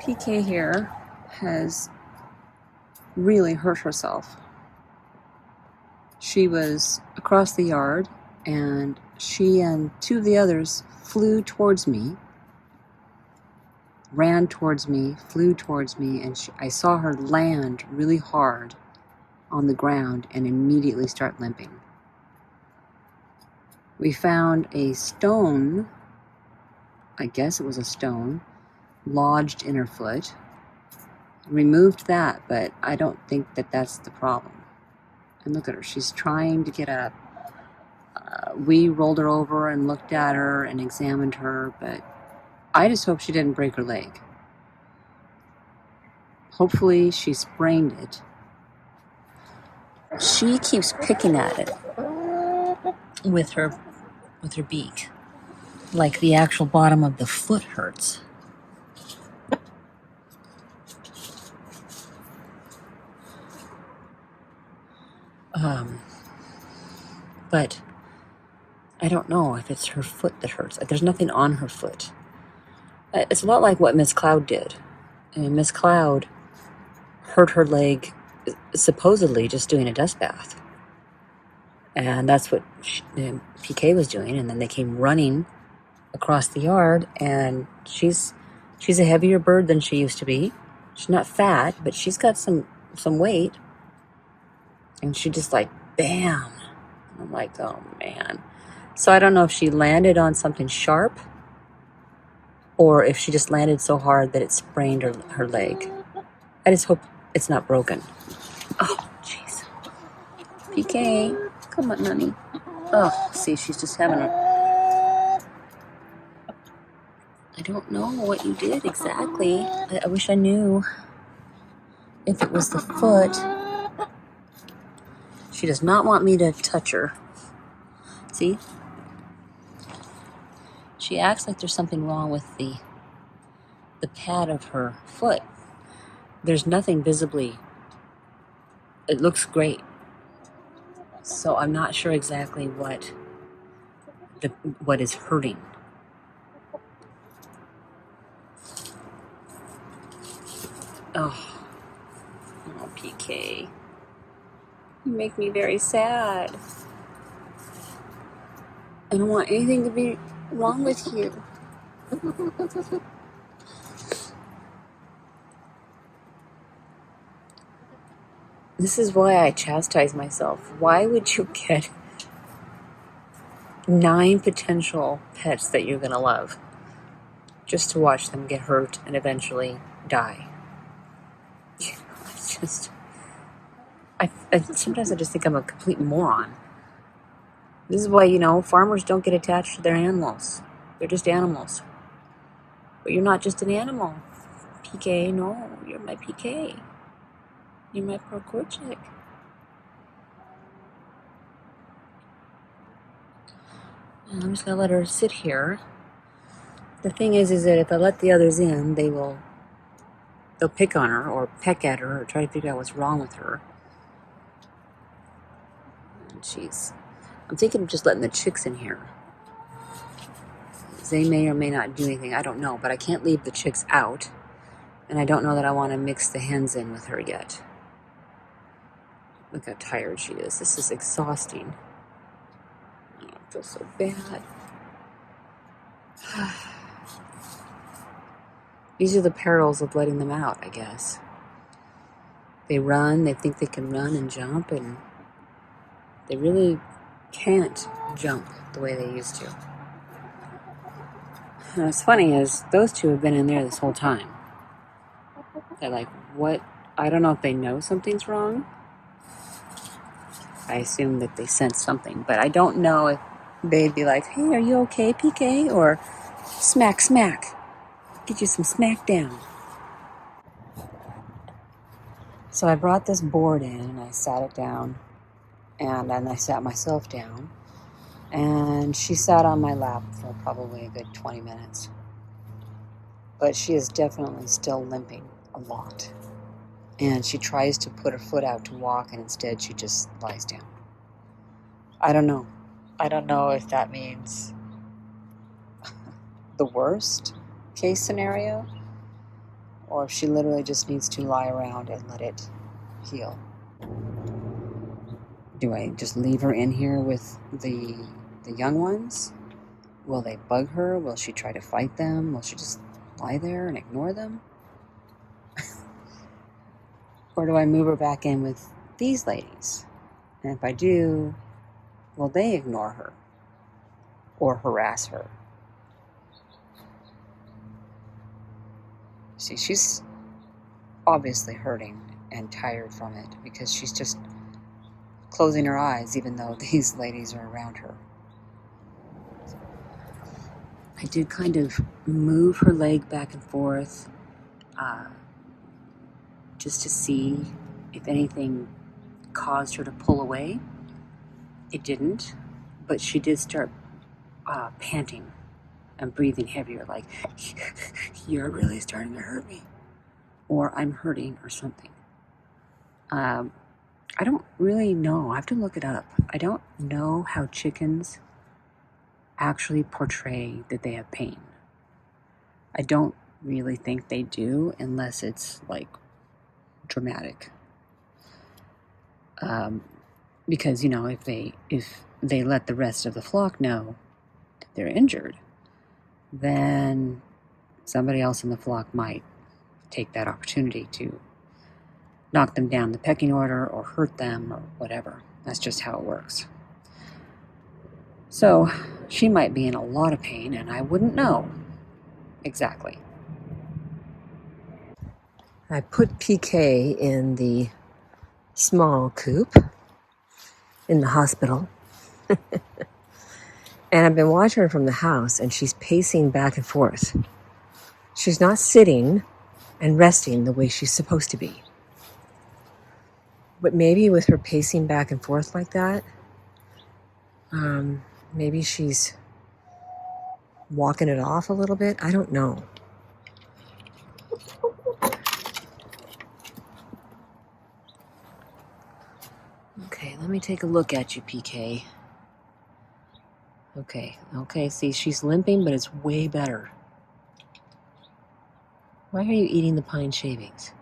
PK here has really hurt herself. She was across the yard and she and two of the others flew towards me, ran towards me, flew towards me, and I saw her land really hard on the ground and immediately start limping. We found a stone, I guess it was a stone, lodged in her foot. Removed that, but I don't think that that's the problem. And look at her, she's trying to get up. We rolled her over and looked at her and examined her, but I just hope she didn't break her leg. Hopefully she sprained it. She keeps picking at it with her beak, like the actual bottom of the foot hurts. But I don't know if it's her foot that hurts. There's nothing on her foot. It's a lot like what Miss Cloud did. And Miss Cloud hurt her leg supposedly just doing a dust bath. And that's what PK was doing. And then they came running across the yard, and she's a heavier bird than she used to be. She's not fat, but she's got some weight. And she just like, bam. I'm like, oh man. So I don't know if she landed on something sharp or if she just landed so hard that it sprained her leg. I just hope it's not broken. Oh, jeez. PK, come on, honey. Oh, see, she's just having a... I don't know what you did exactly. I wish I knew if it was the foot. She does not want me to touch her. See? She acts like there's something wrong with the pad of her foot. There's nothing visibly. It looks great. So I'm not sure exactly what is hurting. Oh, PK. You make me very sad. I don't want anything to be wrong with you. This is why I chastise myself. Why would you get 9 potential pets that you're going to love just to watch them get hurt and eventually die? It's just... sometimes I just think I'm a complete moron. This is why, farmers don't get attached to their animals. They're just animals. But you're not just an animal. PK, no, you're my PK. You're my Parkour Chick. And I'm just going to let her sit here. The thing is that if I let the others in, they'll pick on her or peck at her or try to figure out what's wrong with her. And I'm thinking of just letting the chicks in here. They may or may not do anything. I don't know, but I can't leave the chicks out. And I don't know that I want to mix the hens in with her yet. Look how tired she is. This is exhausting. Oh, I feel so bad. These are the perils of letting them out, I guess. They run, they think they can run and jump, and they really can't jump the way they used to. And what's funny is those two have been in there this whole time. They're like, what? I don't know if they know something's wrong. I assume that they sense something, but I don't know if they'd be like, hey, are you okay, PK? Or smack, smack. Get you some smack down. So I brought this board in and I sat it down, and then I sat myself down, and she sat on my lap for probably a good 20 minutes. But she is definitely still limping a lot. And she tries to put her foot out to walk, and instead she just lies down. I don't know. I don't know if that means the worst case scenario or if she literally just needs to lie around and let it heal. Do I just leave her in here with the young ones? Will they bug her? Will she try to fight them? Will she just lie there and ignore them? Or do I move her back in with these ladies? And if I do, will they ignore her or harass her? See, she's obviously hurting and tired from it because she's just closing her eyes even though these ladies are around her. I did kind of move her leg back and forth just to see if anything caused her to pull away. It didn't, but she did start panting and breathing heavier, like, you're really starting to hurt me, or I'm hurting, or something. I don't really know. I have to look it up. I don't know how chickens actually portray that they have pain. I don't really think they do unless it's like dramatic. Because, if they let the rest of the flock know that they're injured, then somebody else in the flock might take that opportunity to knock them down the pecking order or hurt them or whatever. That's just how it works. So she might be in a lot of pain and I wouldn't know exactly. I put PK in the small coop in the hospital. And I've been watching her from the house and she's pacing back and forth. She's not sitting and resting the way she's supposed to be. But maybe with her pacing back and forth like that, maybe she's walking it off a little bit. I don't know. Okay, let me take a look at you, PK. Okay, see, she's limping, but it's way better. Why are you eating the pine shavings?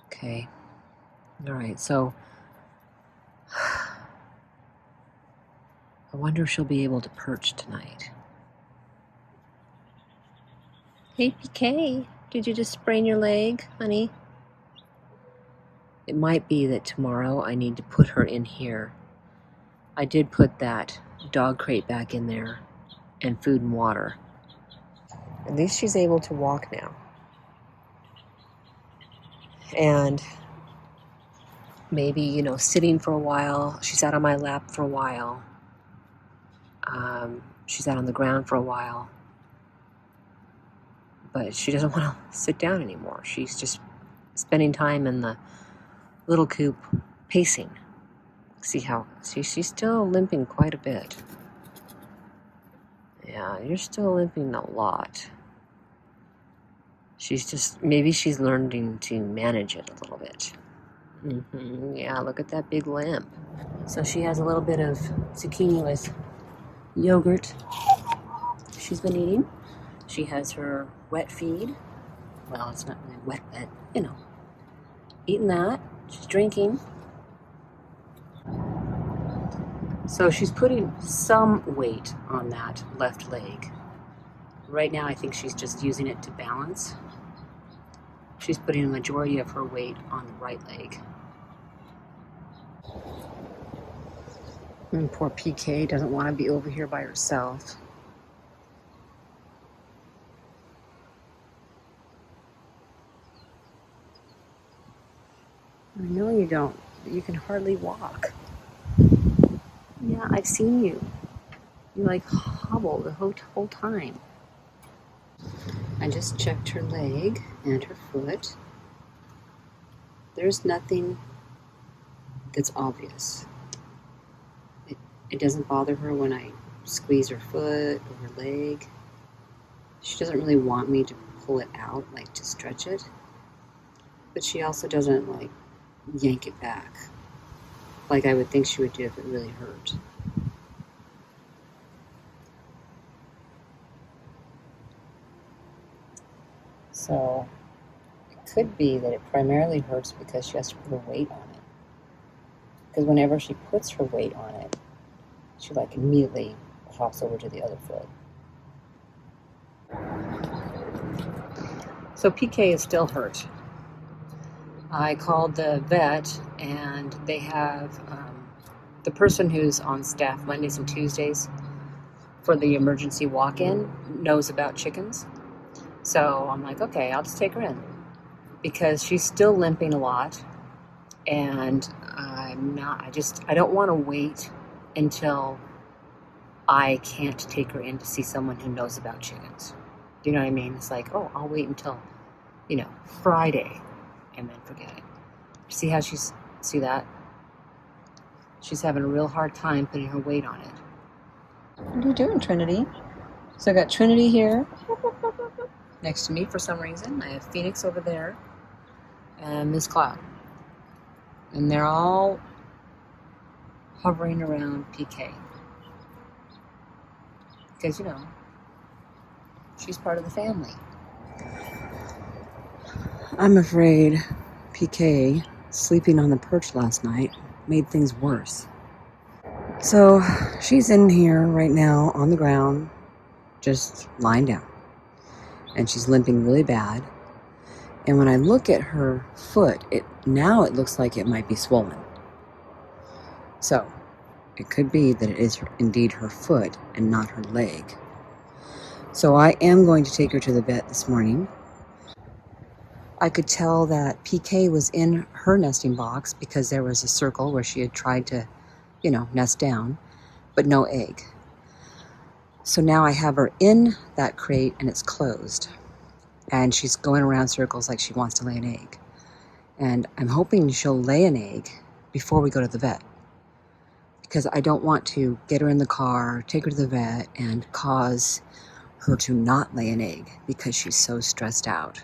Okay. All right, so I wonder if she'll be able to perch tonight. Hey, PK, did you just sprain your leg, honey? It might be that tomorrow I need to put her in here. I did put that dog crate back in there and food and water. At least she's able to walk now. And maybe, sitting for a while. She's out on my lap for a while. She's out on the ground for a while. But she doesn't want to sit down anymore. She's just spending time in the little coop pacing. See, she's still limping quite a bit. Yeah, you're still limping a lot. Maybe she's learning to manage it a little bit. Yeah, look at that big limp. So she has a little bit of zucchini with yogurt she's been eating. She has her wet feed. Well, it's not really wet, eating that. She's drinking. So she's putting some weight on that left leg. Right now, I think she's just using it to balance. She's putting a majority of her weight on the right leg. And poor PK doesn't want to be over here by herself. I know you don't. You can hardly walk. Yeah, I've seen you. You hobble the whole time. I just checked her leg and her foot. There's nothing that's obvious. It doesn't bother her when I squeeze her foot or her leg. She doesn't really want me to pull it out, to stretch it. But she also doesn't, yank it back, like I would think she would do if it really hurt. So it could be that it primarily hurts because she has to put her weight on it. Because whenever she puts her weight on it, she like immediately hops over to the other foot. So PK is still hurt. I called the vet, and they have the person who's on staff Mondays and Tuesdays for the emergency walk-in knows about chickens. So I'm like, okay, I'll just take her in because she's still limping a lot, and I don't want to wait until I can't take her in to see someone who knows about chickens. Do you know what I mean? It's like, oh, I'll wait until, Friday and then forget it. See that? She's having a real hard time putting her weight on it. What are you doing, Trinity? So I got Trinity here next to me for some reason. I have Phoenix over there and Miss Cloud. And they're all hovering around PK. Because, she's part of the family. I'm afraid PK sleeping on the perch last night made things worse. So she's in here right now on the ground, just lying down. And she's limping really bad. And when I look at her foot, it looks like it might be swollen. So it could be that it is indeed her foot and not her leg. So I am going to take her to the vet this morning. I could tell that PK was in her nesting box because there was a circle where she had tried to, nest down, but no egg. So now I have her in that crate and it's closed. And she's going around circles like she wants to lay an egg. And I'm hoping she'll lay an egg before we go to the vet. Because I don't want to get her in the car, take her to the vet, and cause her to not lay an egg because she's so stressed out.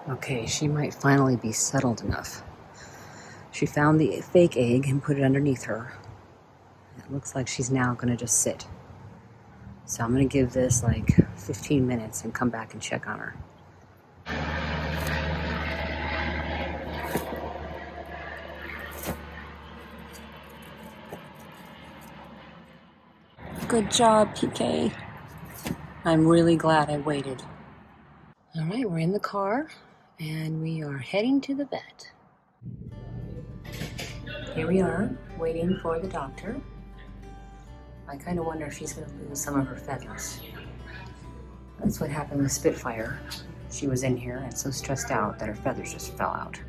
Okay, she might finally be settled enough. She found the fake egg and put it underneath her. It looks like she's now going to just sit. So I'm going to give this like 15 minutes and come back and check on her. Good job, PK. I'm really glad I waited. All right, we're in the car and we are heading to the vet. Here we are, waiting for the doctor. I kind of wonder if she's going to lose some of her feathers. That's what happened with Spitfire. She was in here and so stressed out that her feathers just fell out.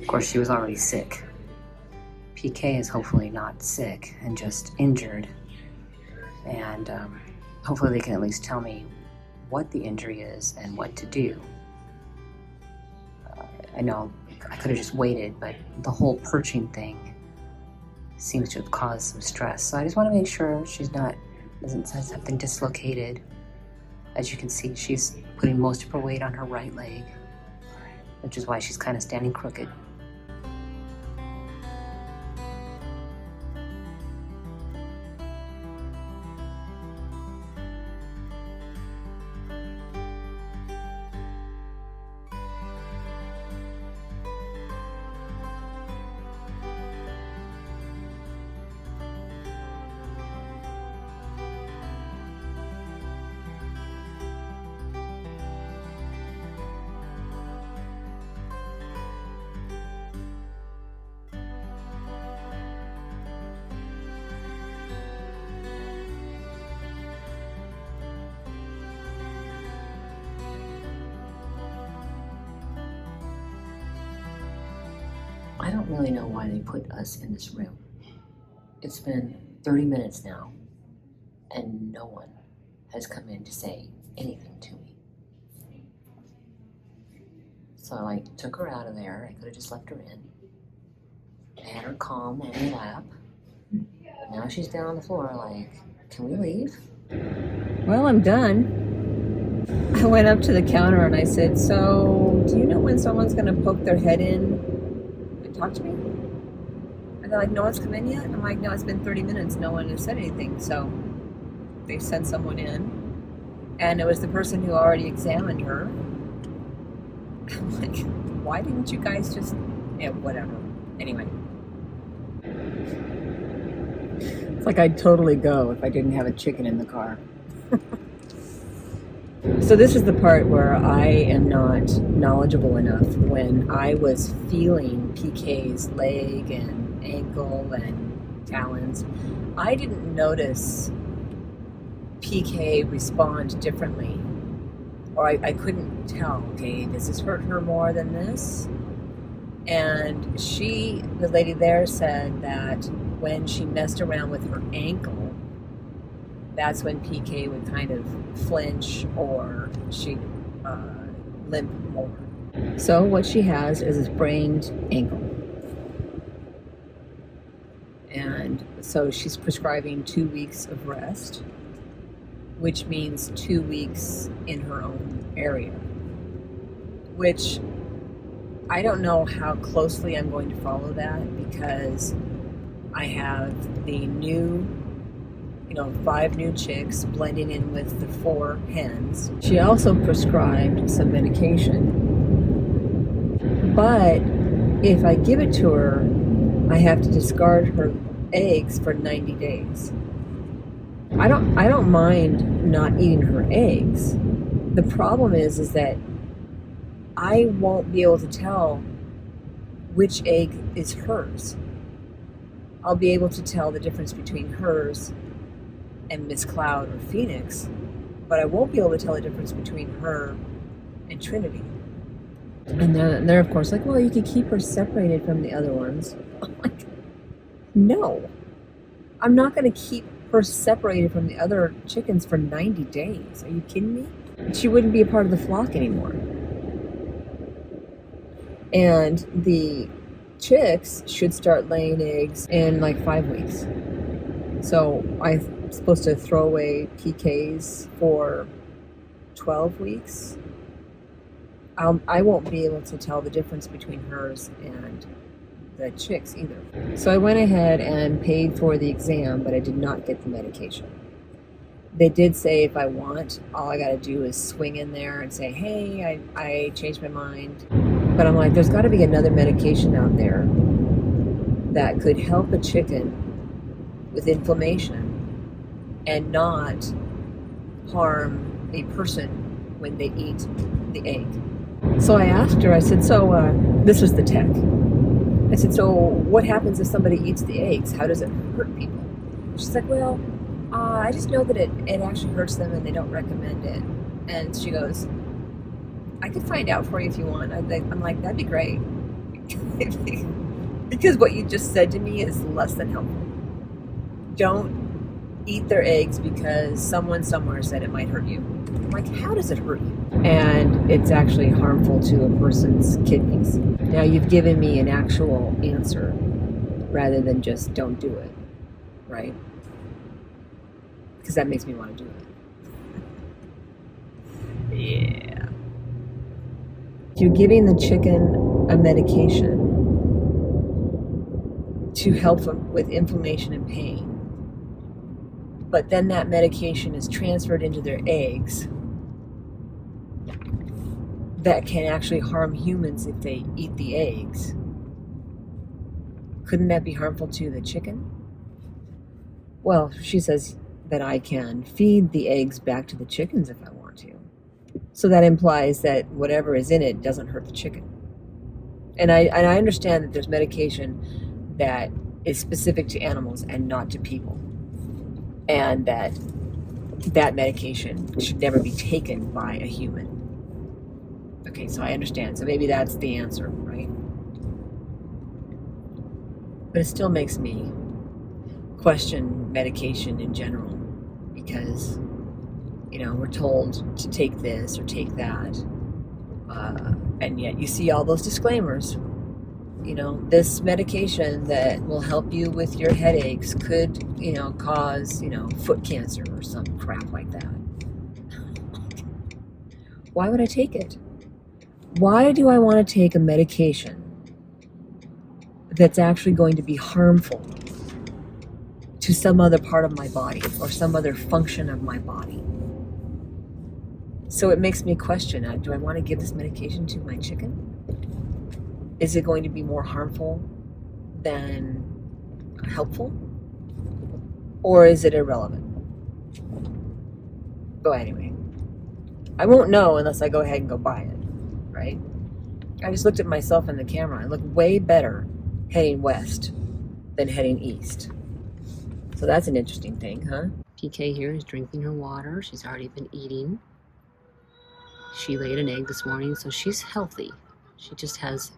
Of course, she was already sick. PK is hopefully not sick and just injured. And hopefully they can at least tell me what the injury is and what to do. I know I could have just waited, but the whole perching thing seems to have caused some stress. So I just want to make sure she's doesn't have something dislocated. As you can see, she's putting most of her weight on her right leg, which is why she's kind of standing crooked. I don't really know why they put us in this room. It's been 30 minutes now, and no one has come in to say anything to me. So I took her out of there. I could have just left her in. I had her calm on my lap. Now she's down on the floor like, can we leave? Well, I'm done. I went up to the counter and I said, so do you know when someone's going to poke their head in? talk to me? And they're like, no one's come in yet? I'm like, no, it's been 30 minutes. No one has said anything. So they sent someone in, and it was the person who already examined her. I'm like, why didn't you guys just, yeah, whatever. Anyway. It's like I'd totally go if I didn't have a chicken in the car. So this is the part where I am not knowledgeable enough. When I was feeling PK's leg and ankle and talons, I didn't notice PK respond differently. Or I couldn't tell, okay, does this hurt her more than this? And the lady there said that when she messed around with her ankle, that's when PK would kind of flinch or she'd limp more. So what she has is a sprained ankle. And so she's prescribing 2 weeks of rest, which means 2 weeks in her own area, which I don't know how closely I'm going to follow that, because I have the new 5 new chicks blending in with the 4 hens. She also prescribed some medication. But if I give it to her, I have to discard her eggs for 90 days. I don't mind not eating her eggs. The problem is that I won't be able to tell which egg is hers. I'll be able to tell the difference between hers and Miss Cloud or Phoenix, but I won't be able to tell the difference between her and Trinity. And they're of course like, well, you could keep her separated from the other ones. I'm like, no, I'm not going to keep her separated from the other chickens for 90 days. Are you kidding me? She wouldn't be a part of the flock anymore. And the chicks should start laying eggs in like 5 weeks. So I'm supposed to throw away PKs for 12 weeks. I won't be able to tell the difference between hers and the chicks either. So I went ahead and paid for the exam, but I did not get the medication. They did say if I want, all I got to do is swing in there and say, hey, I changed my mind. But I'm like, there's got to be another medication out there that could help a chicken with inflammation and not harm a person when they eat the egg. So I asked her, I said, this was the tech. I said, so what happens if somebody eats the eggs? How does it hurt people? She's like, well, I just know that it actually hurts them and they don't recommend it. And she goes, I could find out for you if you want. I'm like, that'd be great. Because what you just said to me is less than helpful. Don't eat their eggs because someone somewhere said it might hurt you. I'm like, how does it hurt you? And it's actually harmful to a person's kidneys. Now you've given me an actual answer rather than just don't do it, right? Because that makes me want to do it. Yeah. You're giving the chicken a medication to help them with inflammation and pain. But then that medication is transferred into their eggs that can actually harm humans if they eat the eggs. Couldn't that be harmful to the chicken? Well, she says that I can feed the eggs back to the chickens if I want to. So that implies that whatever is in it doesn't hurt the chicken. And I understand that there's medication that is specific to animals and not to people. And that medication should never be taken by a human. Okay, so I understand. So maybe that's the answer, right? But it still makes me question medication in general, because, we're told to take this or take that, and yet you see all those disclaimers. This medication that will help you with your headaches could, cause, foot cancer or some crap like that. Why would I take it? Why do I want to take a medication that's actually going to be harmful to some other part of my body or some other function of my body. So it makes me question, do I want to give this medication to my chicken? Is it going to be more harmful than helpful? Or is it irrelevant? But anyway, I won't know unless I go ahead and go buy it, right? I just looked at myself in the camera. I look way better heading west than heading east. So that's an interesting thing, huh? PK here is drinking her water. She's already been eating. She laid an egg this morning, so she's healthy. She just has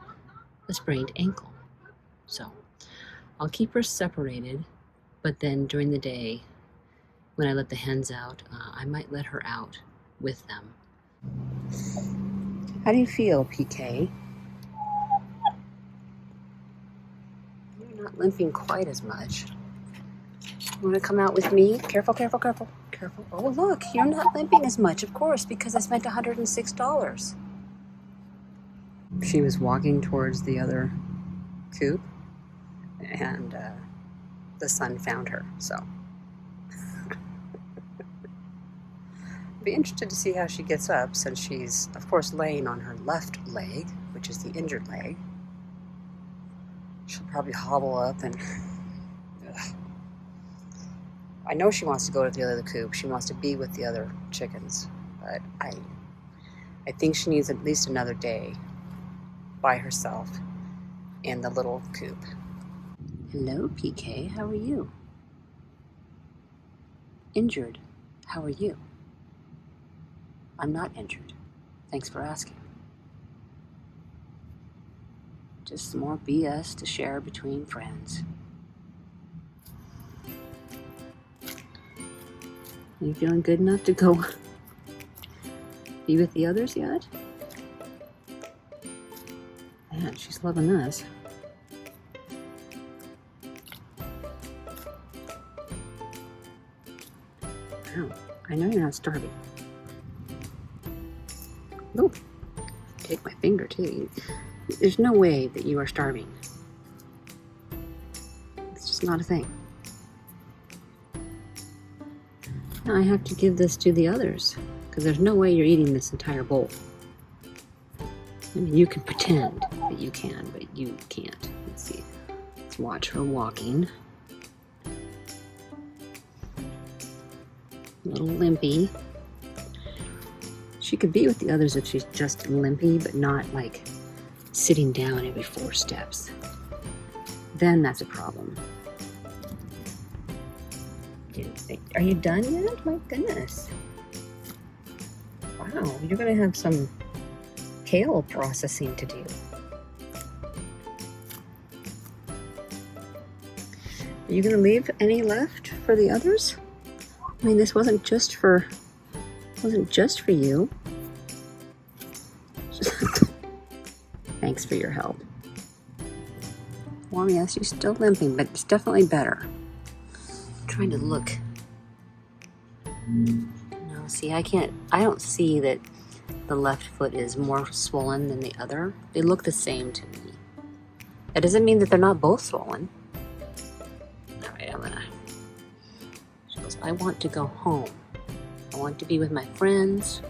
a sprained ankle. So I'll keep her separated, but then during the day, when I let the hens out, I might let her out with them. How do you feel, PK? You're not limping quite as much. You want to come out with me? Careful, careful, careful, careful. Oh, look, you're not limping as much, of course, because I spent $106. She was walking towards the other coop, and the sun found her, so. I'd be interested to see how she gets up, since she's, of course, laying on her left leg, which is the injured leg. She'll probably hobble up and... I know she wants to go to the other coop. She wants to be with the other chickens, but I think she needs at least another day by herself in the little coop. Hello, PK. How are you? Injured. How are you? I'm not injured. Thanks for asking. Just some more BS to share between friends. Are you feeling good enough to go be with the others yet? Man, she's loving this. Wow, I know you're not starving. Oh, take my finger too. There's no way that you are starving. It's just not a thing. Now I have to give this to the others, because there's no way you're eating this entire bowl. I mean, you can pretend that you can, but you can't. Let's see. Let's watch her walking. A little limpy. She could be with the others if she's just limpy, but not like sitting down every 4 steps. Then that's a problem. Are you done yet? My goodness. Wow, you're gonna have some kale processing to do. Are you gonna leave any left for the others? I mean, this wasn't just for you. Thanks for your help. Well, yes, she's still limping, but it's definitely better. I'm trying to look. No, see, I don't see that the left foot is more swollen than the other. They look the same to me. That doesn't mean that they're not both swollen. All right, she goes, I want to go home. I want to be with my friends.